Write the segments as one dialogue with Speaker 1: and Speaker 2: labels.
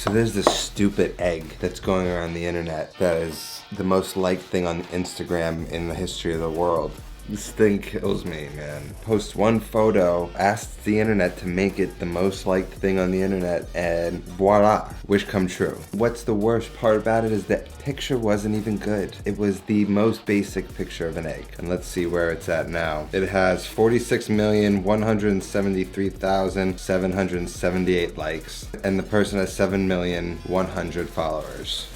Speaker 1: So there's this stupid egg that's going around the internet that is the most liked thing on Instagram in the history of the world. This thing kills me, man. Post one photo, asks the internet to make it the most liked thing on the internet, and voila, wish come true. What's the worst part about it is that picture wasn't even good. It was the most basic picture of an egg. And let's see where it's at now. It has 46,173,778 likes, and the person has 7,100,000 followers.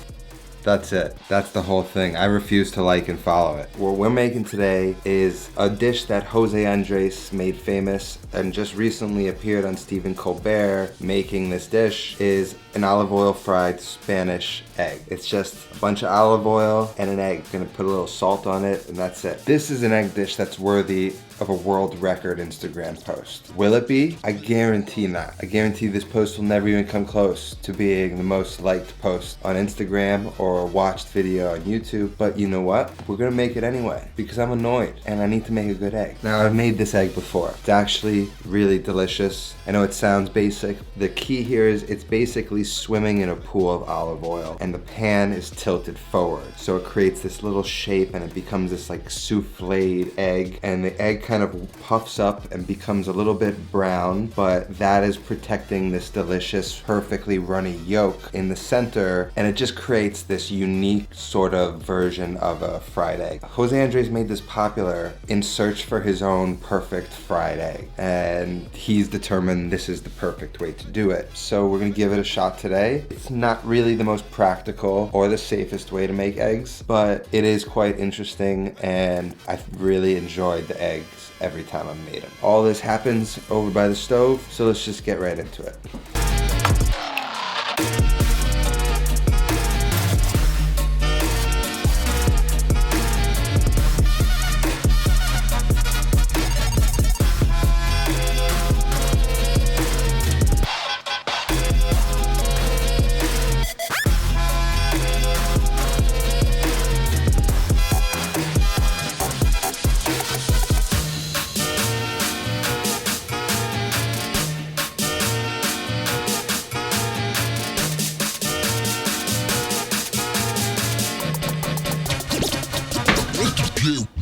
Speaker 1: That's it. That's the whole thing. I refuse to like and follow it. What we're making today is a dish that Jose Andres made famous and just recently appeared on Stephen Colbert making this dish is an olive oil fried Spanish egg. It's just a bunch of olive oil and an egg. Gonna put a little salt on it and that's it. This is an egg dish that's worthy of a world record Instagram post. Will it be? I guarantee not. I guarantee this post will never even come close to being the most liked post on Instagram or watched video on YouTube. But you know what? We're gonna make it anyway because I'm annoyed and I need to make a good egg. Now I've made this egg before. It's actually really delicious. I know it sounds basic. The key here is it's basically swimming in a pool of olive oil and the pan is tilted forward. So it creates this little shape and it becomes this like souffled egg, and the egg kind of puffs up and becomes a little bit brown, but that is protecting this delicious, perfectly runny yolk in the center, and it just creates this unique sort of version of a fried egg. Jose Andres made this popular in search for his own perfect fried egg, and he's determined this is the perfect way to do it. So we're gonna give it a shot today. It's not really the most practical or the safest way to make eggs, but it is quite interesting, and I've really enjoyed the eggs every time I made them. All this happens over by the stove, so let's just get right into it.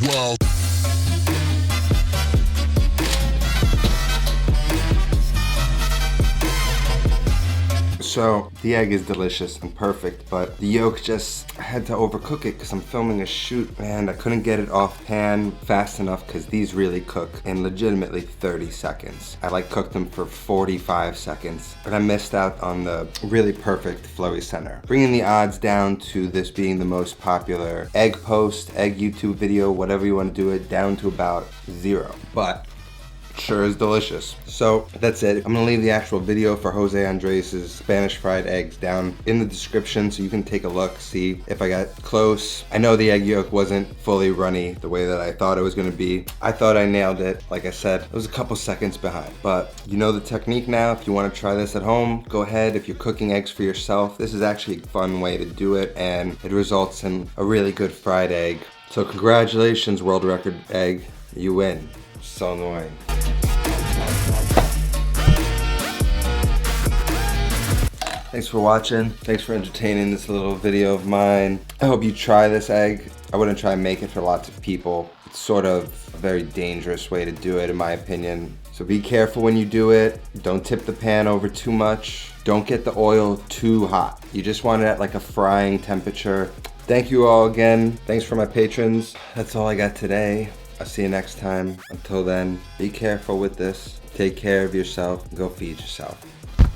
Speaker 2: Wow.
Speaker 1: So the egg is delicious and perfect, but the yolk just, I had to overcook it because I'm filming a shoot and I couldn't get it off pan fast enough because these really cook in legitimately 30 seconds. I like cooked them for 45 seconds, but I missed out on the really perfect flowy center. Bringing the odds down to this being the most popular egg post, egg YouTube video, whatever you want to do it, down to about 0. But sure is delicious. So that's it. I'm gonna leave the actual video for Jose Andres' Spanish fried eggs down in the description so you can take a look, see if I got close. I know the egg yolk wasn't fully runny the way that I thought it was gonna be. I thought I nailed it. Like I said, it was a couple seconds behind, but you know the technique now. If you wanna try this at home, go ahead. If you're cooking eggs for yourself, this is actually a fun way to do it, and it results in a really good fried egg. So congratulations, world record egg. You win. So annoying. Thanks for watching. Thanks for entertaining this little video of mine. I hope you try this egg. I wouldn't try and make it for lots of people. It's sort of a very dangerous way to do it in my opinion. So be careful when you do it. Don't tip the pan over too much. Don't get the oil too hot. You just want it at like a frying temperature. Thank you all again. Thanks for my patrons. That's all I got today. I'll see you next time. Until then, be careful with this. Take care of yourself. Go feed yourself.